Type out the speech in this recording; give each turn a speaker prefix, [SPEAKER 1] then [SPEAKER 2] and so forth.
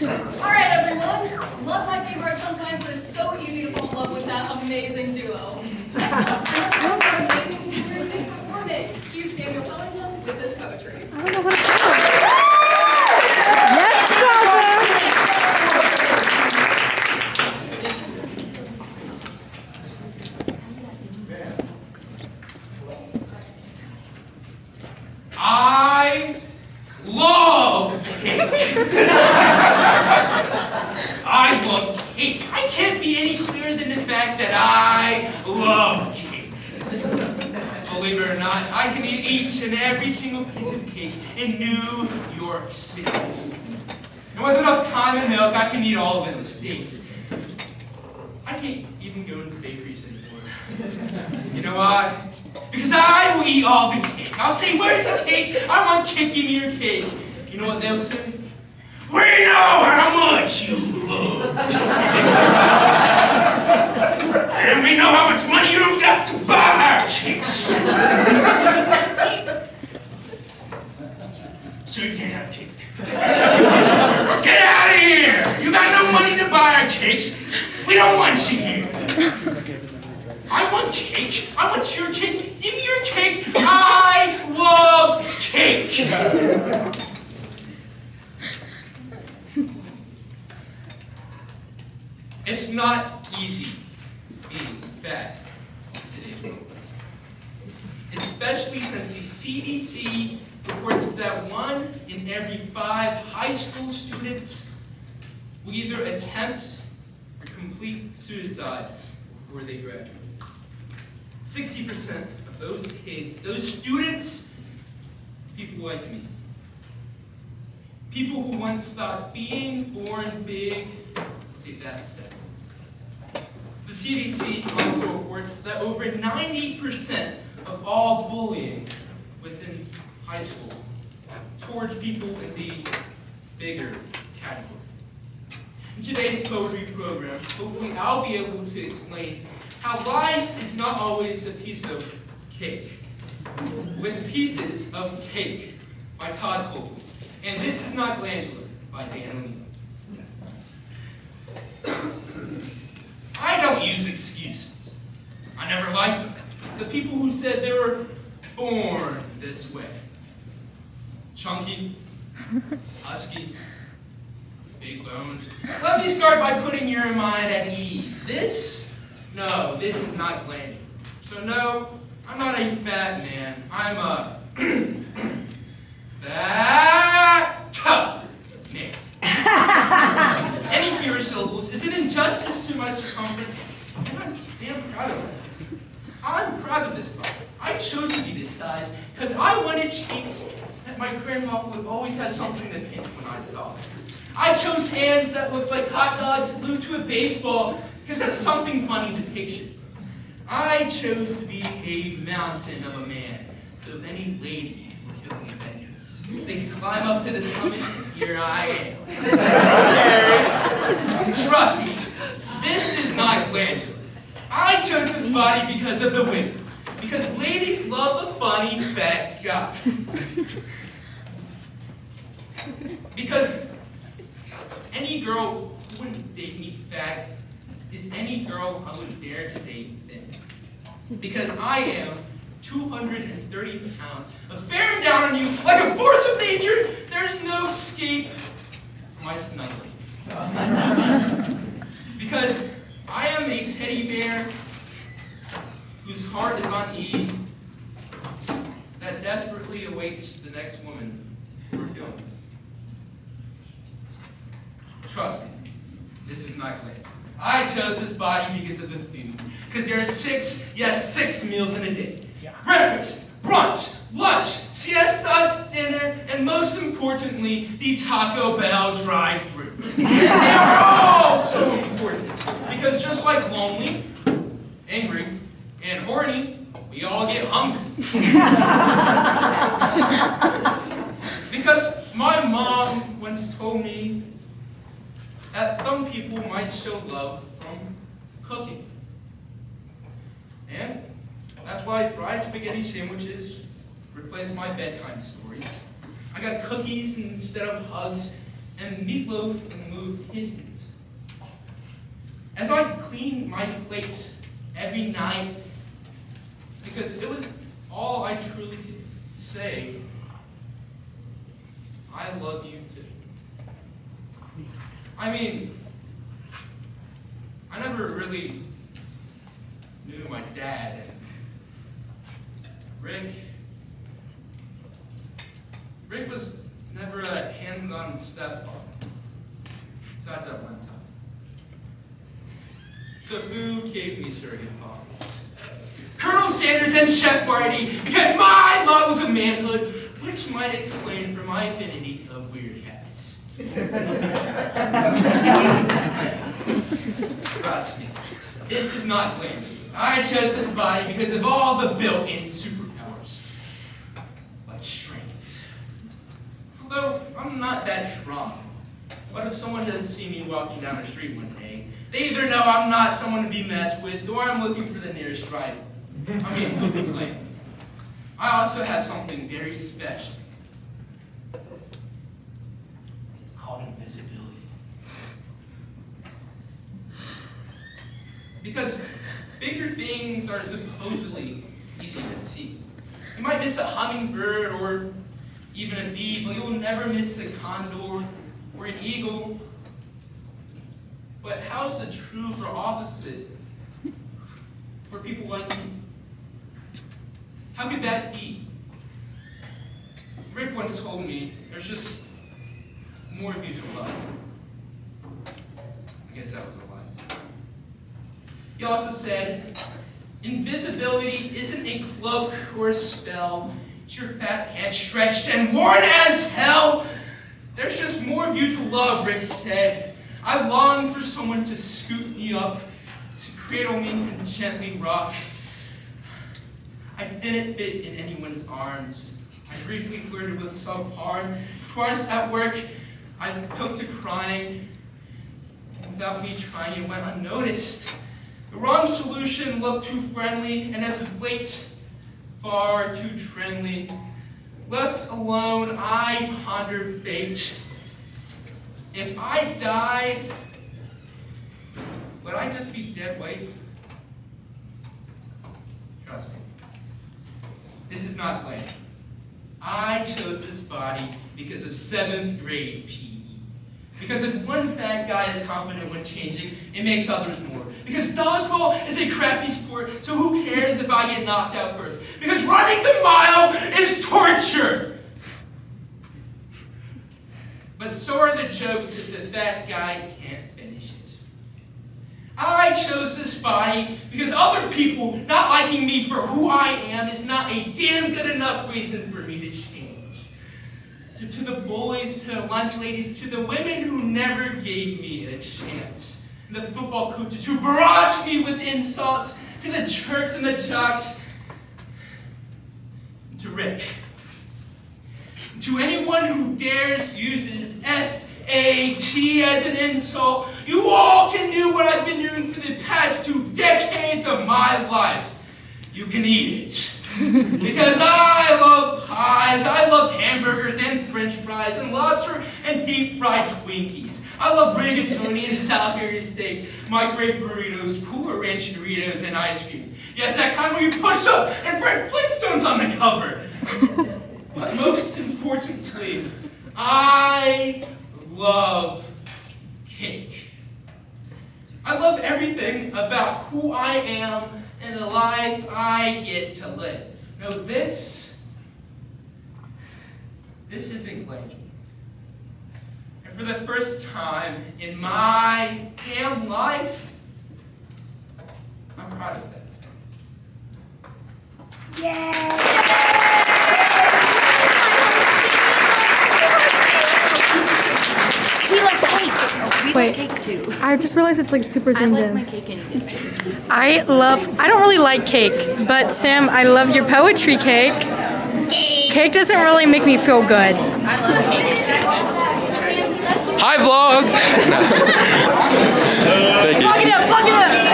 [SPEAKER 1] Alright, everyone. Love might be hard sometimes, but it's so easy to fall in love with that amazing duo. Next up, our amazing singers is performing. Here's Felinton with his poetry.
[SPEAKER 2] I don't know what it's called. Yes, brother!
[SPEAKER 3] I love cake. I love cake. I can't be any clearer than the fact that I love cake. Believe it or not, I can eat each and every single piece of cake in New York City. And with enough time and milk, I can eat all of it in the States. I can't even go into bakeries anymore. You know why? Because I will eat all the cake. I'll say, where's the cake? I want cake, give me your cake. You know what they'll say? We know how much you love. And we know how much money you don't got to buy our cakes. So you can't have cake. Get out of here! You got no money to buy our cakes. We don't want you here. I want cake. I want your cake. Give me your cake. I love cake. It's not easy being fat today. Especially since the CDC reports that 1 in every 5 high school students will either attempt or complete suicide before they graduate. 60% of those kids, those students, people like me. People who once thought being born big, see, that's sad. The CDC also reports that over 90% of all bullying within high school towards people in the bigger category. In today's poetry program, hopefully I'll be able to explain how life is not always a piece of cake, with Pieces of Cake by Todd Colby. And This Is Not Glandular by Dann O'Neil. I don't use excuses. I never liked them. The people who said they were born this way. Chunky, husky, big boned. Let me start by putting your mind at ease. This is not glandular. So no, I'm not a fat man. I'm a fat man. Any fewer syllables is an injustice to my circumference, and I'm damn proud of it. I'm proud of this body. I chose to be this size because I wanted cheeks that my grandma would always have something to pinch when I saw her. I chose hands that looked like hot dogs glued to a baseball because that's something funny to picture. I chose to be a mountain of a man, so if any ladies were feeling adventurous, they could climb up to the summit, and here I am. Trust me, this is not glandular. I chose this body because of the women, because ladies love a funny fat guy. Because any girl who wouldn't date me fat is any girl I would dare to date thin. Because I am 230 pounds of bearing down on you like a force of nature. There's no escape from my snuggling. Because I am a teddy bear whose heart is on E that desperately awaits the next woman we're filming. Trust me, this is not glamorous. I chose this body because of the food. Because there are 6 meals in a day. Breakfast, brunch, lunch, siesta, dinner, and most importantly, the Taco Bell drive-thru. They are all so important. Because just like lonely, angry, and horny, we all get hungry. Because my mom once told me that some people might show love from cooking. And that's why fried spaghetti sandwiches replace my bedtime stories. I got cookies instead of hugs, and meatloaf and move kisses. As I cleaned my plate every night, because it was all I truly could say, I love you too. I mean, I never really knew my dad, and Rick was never a hands-on stepfather, besides that one time. So who gave me surrogate father? Colonel Sanders and Chef Marty, because my models of manhood, which might explain for my affinity of weird cats. Trust me, this is not Glandular. I chose this body because of all the built-in superpowers, like strength. Although I'm not that strong. What if someone does see me walking down the street one day? They either know I'm not someone to be messed with, or I'm looking for the nearest rival. I mean, who can claim? I also have something very special. It's called invisibility. Because bigger things are supposedly easy to see. You might miss a hummingbird or even a bee, but you'll never miss a condor or an eagle. But how's the true or opposite for people like me? How could that be? Rick once told me there's just more of you to love. I guess that was a lie. He also said, invisibility isn't a cloak or a spell. It's your fat pants stretched and worn as hell. There's just more of you to love, Rick said. I long for someone to scoop me up, to cradle me and gently rock. I didn't fit in anyone's arms. I briefly flirted with self-harm. Twice at work, I took to crying. And without me trying, it went unnoticed. The wrong solution looked too friendly, and as of late, far too friendly. Left alone, I pondered fate. If I died, would I just be dead weight? Trust me. This is not planned. I chose this body because of 7th grade PE. Because if one fat guy is confident when changing, it makes others more. Because dodgeball is a crappy sport, so who cares if I get knocked out first? Because running the mile is torture! But so are the jokes if the fat guy can't finish it. I chose this body because other people not liking me for who I am is not a damn good enough reason for me to change. So to the bullies, to the lunch ladies, to the women who never gave me a chance, the football coaches who barraged me with insults, to the jerks and the jocks, to Rick. To anyone who dares uses F-A-T as an insult, you all can do what I've been doing for the past 2 decades of my life. You can eat it. Because I love pies, I love hamburgers and french fries and lobster and deep fried Twinkies. I love rigatoni and Salisbury steak, microwave burritos, Cooler Ranch Doritos, and ice cream. Yes, that kind where you push up and Fred Flintstone's on the cover. But most importantly, I love cake. I love everything about who I am and the life I get to live. Now this isn't Glandular. And for the first time in my damn life, I'm proud of that.
[SPEAKER 2] Yay!
[SPEAKER 4] We love cake. We
[SPEAKER 2] Wait.
[SPEAKER 4] love cake too.
[SPEAKER 2] I just realized it's like super
[SPEAKER 4] I
[SPEAKER 2] zoomed
[SPEAKER 4] like
[SPEAKER 2] in.
[SPEAKER 4] my cake in it too.
[SPEAKER 5] I don't really like cake, but Sam, I love your poetry cake. Cake doesn't really make me feel good.
[SPEAKER 4] I love cake.
[SPEAKER 6] Hi, vlog! Thank you.
[SPEAKER 5] Plug it up, plug it up!